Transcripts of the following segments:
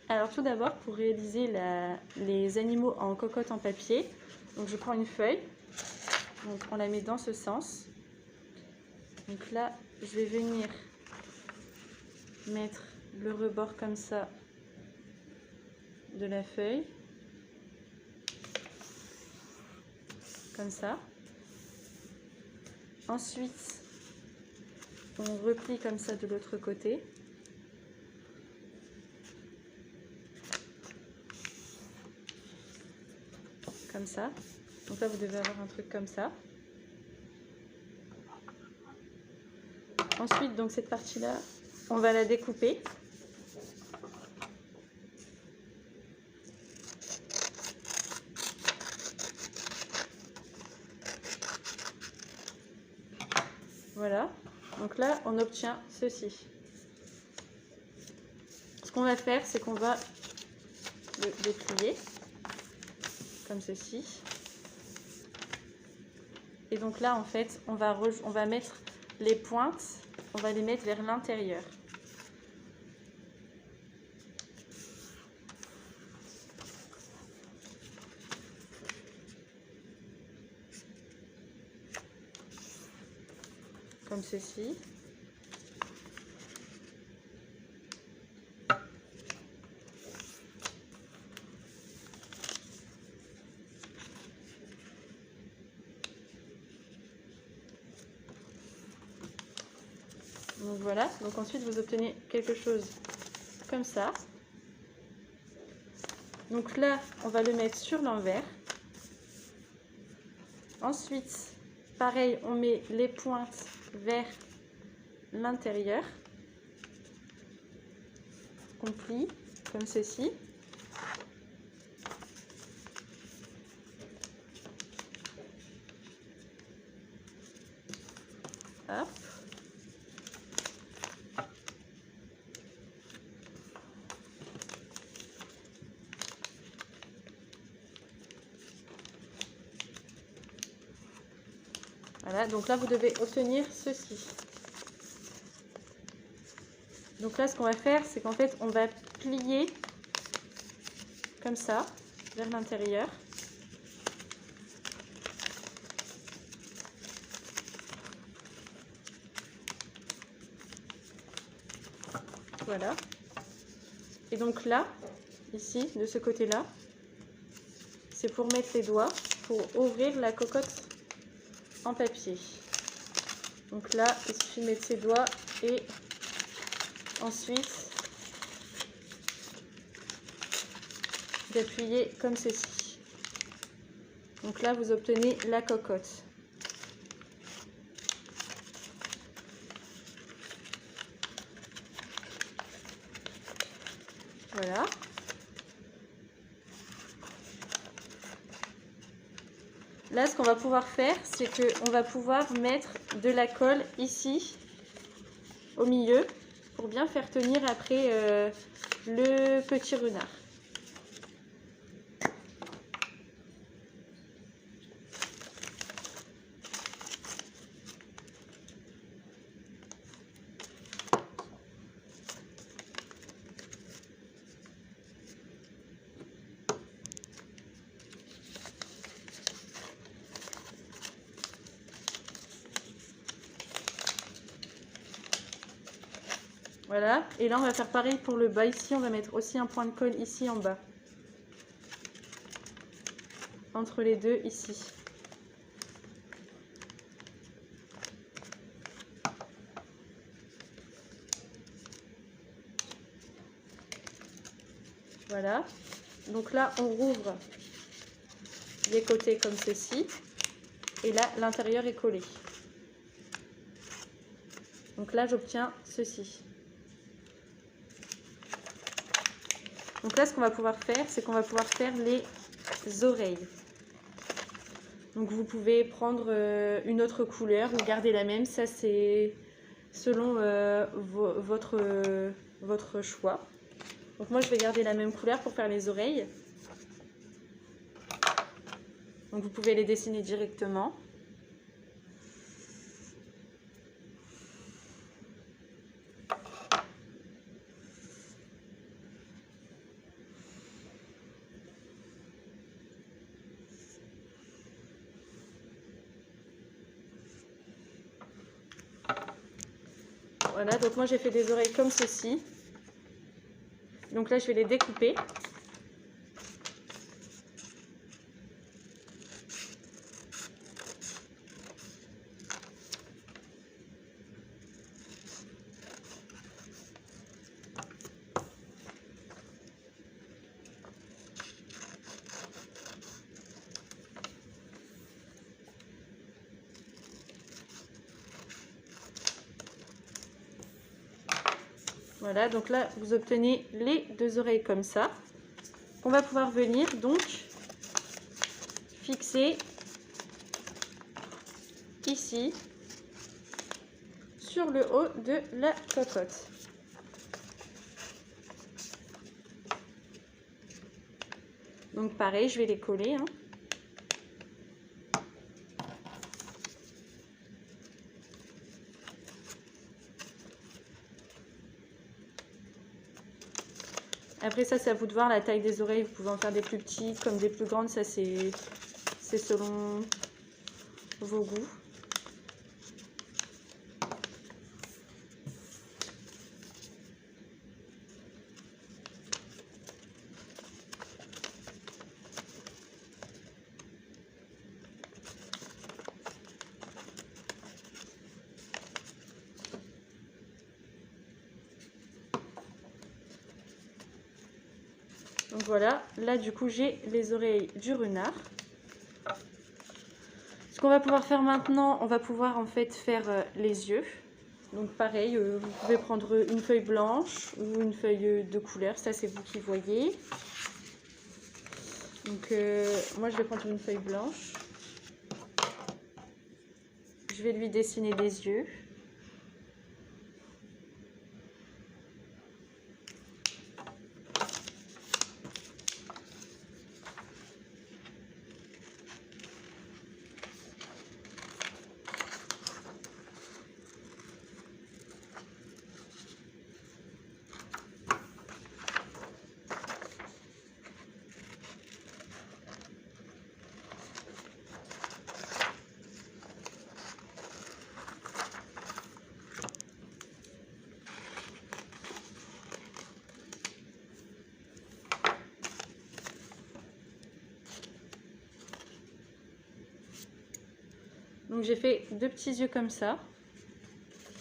Alors tout d'abord, pour réaliser les animaux en cocotte en papier, donc je prends une feuille, donc on la met dans ce sens. Donc là, je vais venir mettre le rebord comme ça de la feuille, comme ça. Ensuite, on replie comme ça de l'autre côté. Comme ça. Donc là, vous devez avoir un truc comme ça. Ensuite, donc cette partie-là, on va la découper. Voilà. Donc là, on obtient ceci. Ce qu'on va faire, c'est qu'on va le déplier comme ceci. Et donc là, en fait, on va mettre les pointes, on va les mettre vers l'intérieur. Comme ceci. Donc voilà, donc ensuite vous obtenez quelque chose comme ça. Donc là, on va le mettre sur l'envers. Ensuite, pareil, on met les pointes vers l'intérieur. On plie comme ceci. Hop. Voilà, donc là vous devez obtenir ceci. Donc là ce qu'on va faire, c'est qu'en fait on va plier comme ça vers l'intérieur. Voilà. Et donc là, ici, de ce côté-là, c'est pour mettre les doigts, pour ouvrir la cocotte en papier. Donc là, il suffit de mettre ses doigts et ensuite d'appuyer comme ceci. Donc là, vous obtenez la cocotte. Voilà. Là, ce qu'on va pouvoir faire, c'est qu'on va pouvoir mettre de la colle ici, au milieu, pour bien faire tenir après le petit renard. Voilà, et là on va faire pareil pour le bas. Ici on va mettre aussi un point de colle ici en bas, entre les deux ici. Voilà, donc là on rouvre les côtés comme ceci, et là l'intérieur est collé. Donc là j'obtiens ceci. Donc là, ce qu'on va pouvoir faire, c'est qu'on va pouvoir faire les oreilles. Donc vous pouvez prendre une autre couleur ou garder la même. Ça, c'est selon votre choix. Donc moi, je vais garder la même couleur pour faire les oreilles. Donc vous pouvez les dessiner directement. Voilà, donc moi j'ai fait des oreilles comme ceci. Donc là je vais les découper. Voilà, donc là, vous obtenez les deux oreilles comme ça. On va pouvoir venir donc fixer ici sur le haut de la cocotte. Donc pareil, je vais les coller, hein. Après ça, c'est à vous de voir la taille des oreilles. Vous pouvez en faire des plus petites comme des plus grandes. Ça, c'est selon vos goûts. Donc voilà, là du coup j'ai les oreilles du renard. Ce qu'on va pouvoir faire maintenant, on va pouvoir en fait faire les yeux. Donc pareil, vous pouvez prendre une feuille blanche ou une feuille de couleur, ça c'est vous qui voyez. Donc moi je vais prendre une feuille blanche. Je vais lui dessiner des yeux. Donc j'ai fait deux petits yeux comme ça.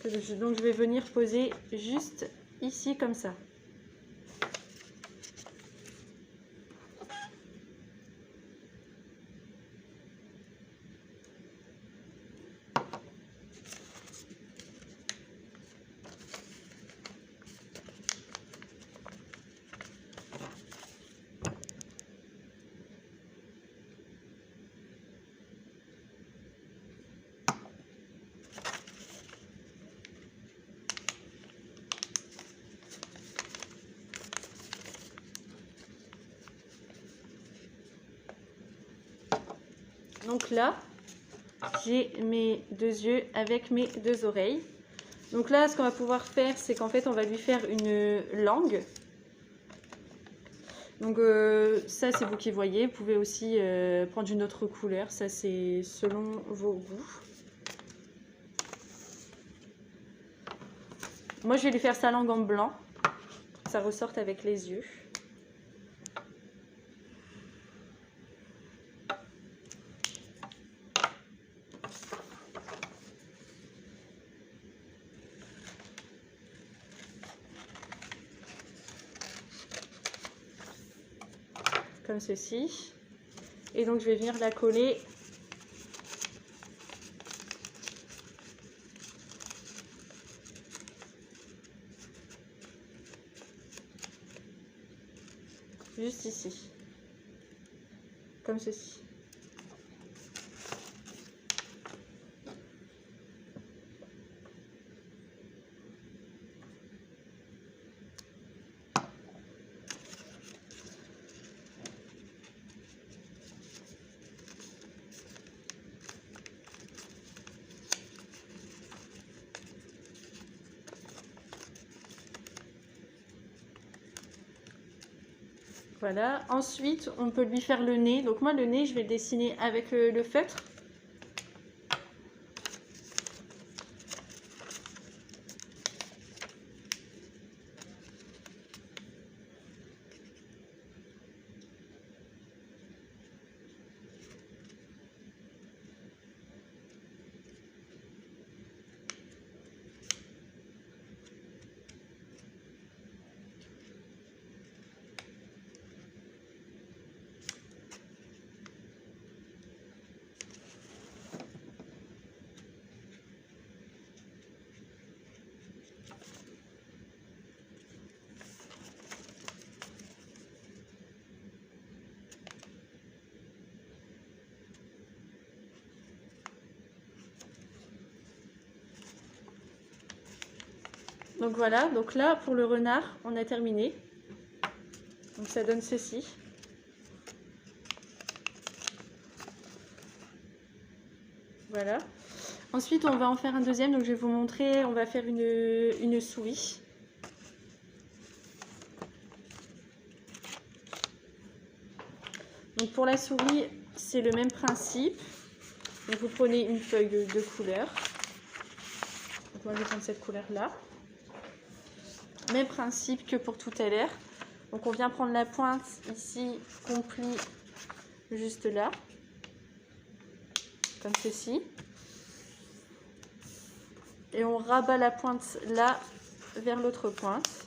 Donc je vais venir poser juste ici comme ça. Donc là, j'ai mes deux yeux avec mes deux oreilles. Donc là, ce qu'on va pouvoir faire, c'est qu'en fait, on va lui faire une langue. Donc ça, c'est vous qui voyez. Vous pouvez aussi prendre une autre couleur. Ça, c'est selon vos goûts. Moi, je vais lui faire sa langue en blanc. Que ça ressorte avec les yeux. Comme ceci. Et donc je vais venir la coller juste ici, comme ceci. Voilà. Ensuite, on peut lui faire le nez. Donc moi, le nez, je vais le dessiner avec le feutre. Donc voilà, donc là pour le renard, on a terminé. Donc ça donne ceci. Voilà. Ensuite, on va en faire un deuxième. Donc je vais vous montrer, on va faire une souris. Donc pour la souris, c'est le même principe. Donc vous prenez une feuille de couleur. Donc moi je vais prendre cette couleur-là. Même principe que pour tout à l'heure. Donc on vient prendre la pointe ici, qu'on plie juste là, comme ceci. Et on rabat la pointe là, vers l'autre pointe.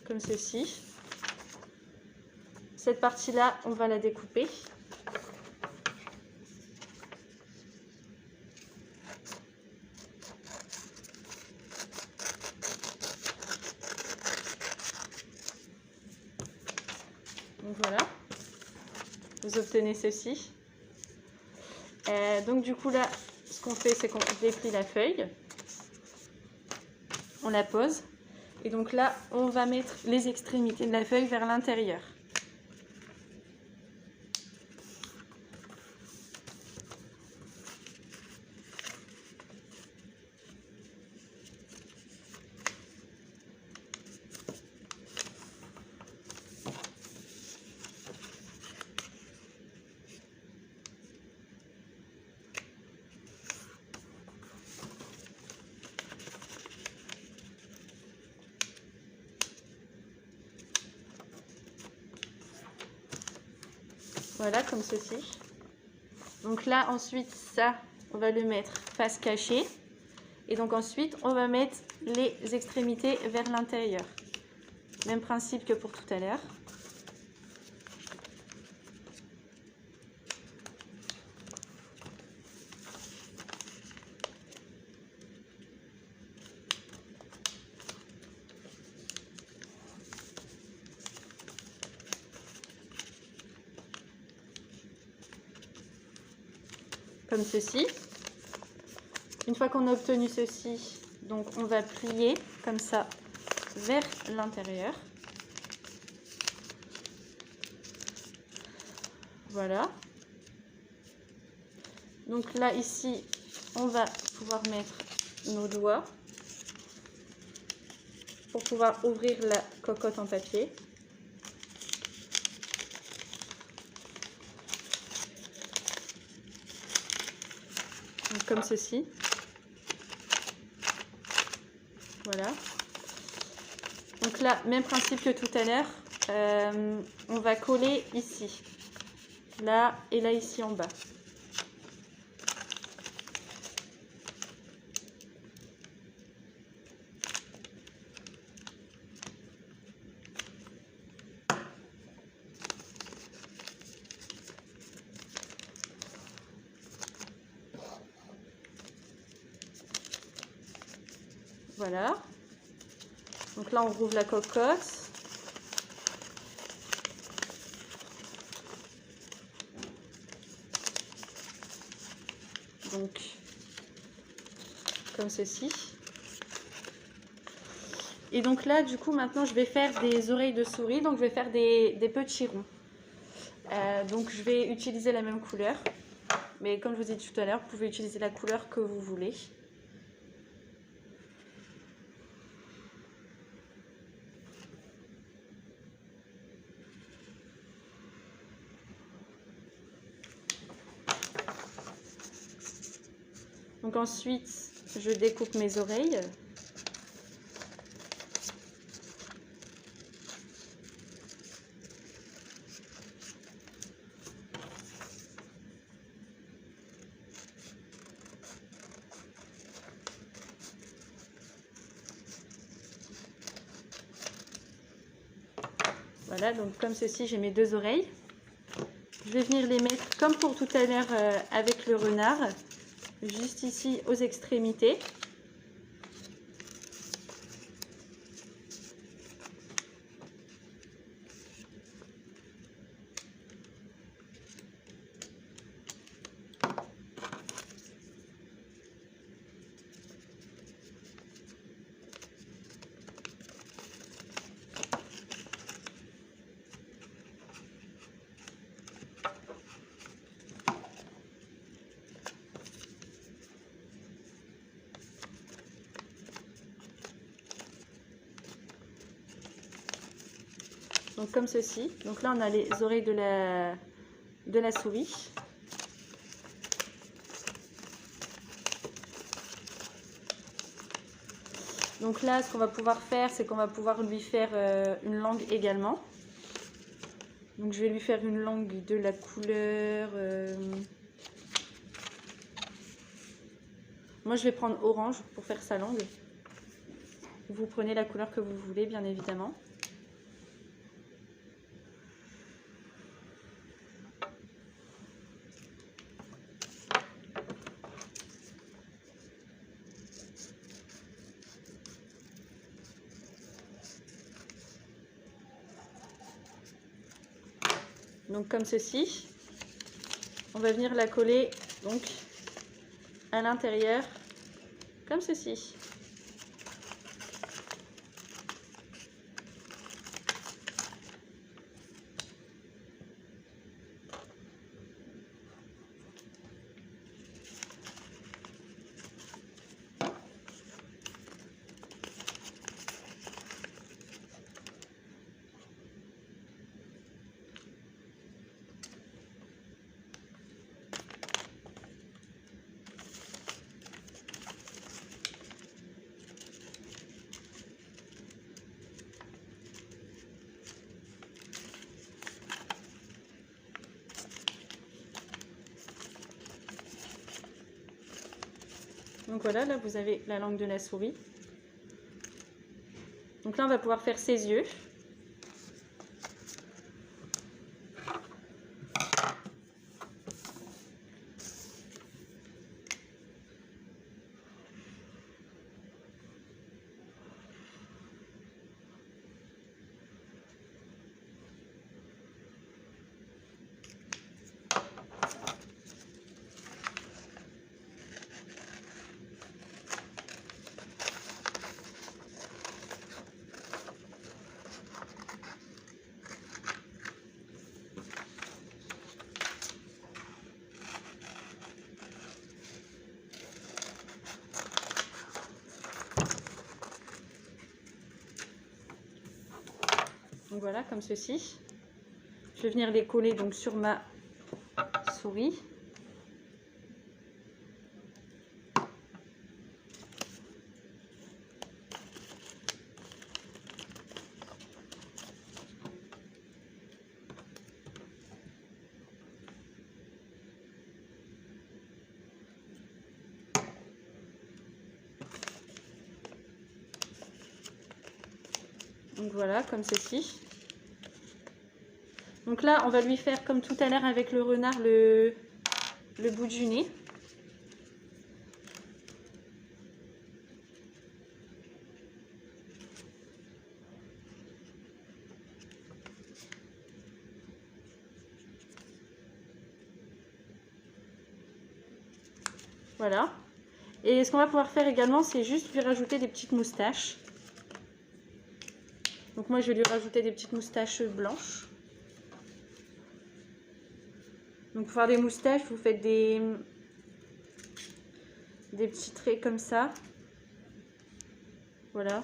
Comme ceci. Cette partie-là, on va la découper. Donc voilà, vous obtenez ceci. Donc du coup là, ce qu'on fait, c'est qu'on déplie la feuille, on la pose, et donc là, on va mettre les extrémités de la feuille vers l'intérieur. Voilà, comme ceci. Donc là, ensuite, ça, on va le mettre face cachée. Et donc ensuite, on va mettre les extrémités vers l'intérieur. Même principe que pour tout à l'heure. Comme ceci. Une fois qu'on a obtenu ceci, donc on va plier comme ça vers l'intérieur. Voilà. Donc là, ici, on va pouvoir mettre nos doigts pour pouvoir ouvrir la cocotte en papier. Donc, comme ceci. Voilà. Donc là, même principe que tout à l'heure. On va coller ici. Là et là ici en bas. Voilà. Donc là, on rouvre la cocotte. Donc, comme ceci. Et donc là, du coup, maintenant, je vais faire des oreilles de souris. Donc, je vais faire des petits ronds. Donc, je vais utiliser la même couleur. Mais comme je vous ai dit tout à l'heure, vous pouvez utiliser la couleur que vous voulez. Donc ensuite, je découpe mes oreilles. Voilà, donc comme ceci, j'ai mes deux oreilles. Je vais venir les mettre comme pour tout à l'heure avec le renard, juste ici aux extrémités. Donc comme ceci. Donc là on a les oreilles de la souris. Donc là ce qu'on va pouvoir faire, c'est qu'on va pouvoir lui faire une langue également. Donc je vais lui faire une langue de la couleur... Moi je vais prendre orange pour faire sa langue. Vous prenez la couleur que vous voulez bien évidemment. Donc comme ceci, on va venir la coller donc à l'intérieur comme ceci. Donc voilà, là vous avez la langue de la souris. Donc là on va pouvoir faire ses yeux. Donc voilà, comme ceci. Je vais venir les coller donc sur ma souris. Donc voilà, comme ceci. Donc là, on va lui faire comme tout à l'heure avec le renard, le bout du nez. Voilà. Et ce qu'on va pouvoir faire également, c'est juste lui rajouter des petites moustaches. Donc moi, je vais lui rajouter des petites moustaches blanches. Donc pour faire des moustaches, vous faites des petits traits comme ça. Voilà.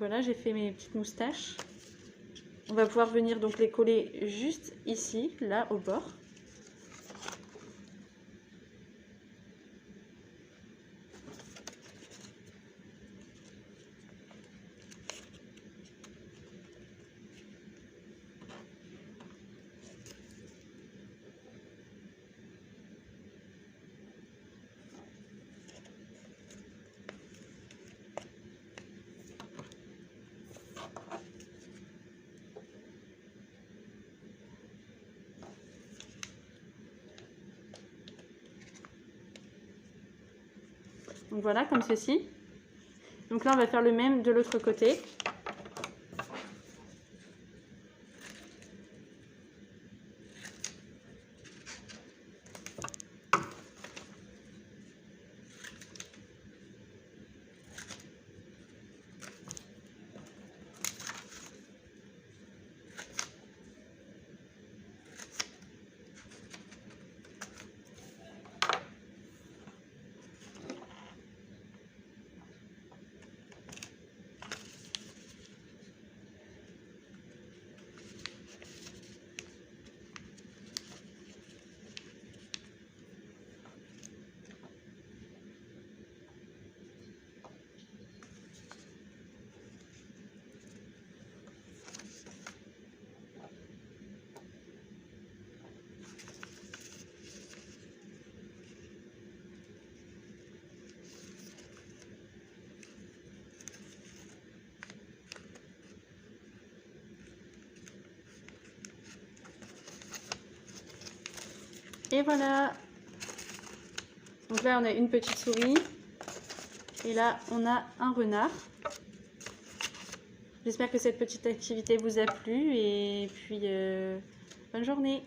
voilà, j'ai fait mes petites moustaches. On va pouvoir venir donc les coller juste ici, là, au bord. Donc voilà, comme ceci. Donc là, on va faire le même de l'autre côté. Et voilà. Donc là, on a une petite souris. Et là, on a un renard. J'espère que cette petite activité vous a plu. Et puis, bonne journée.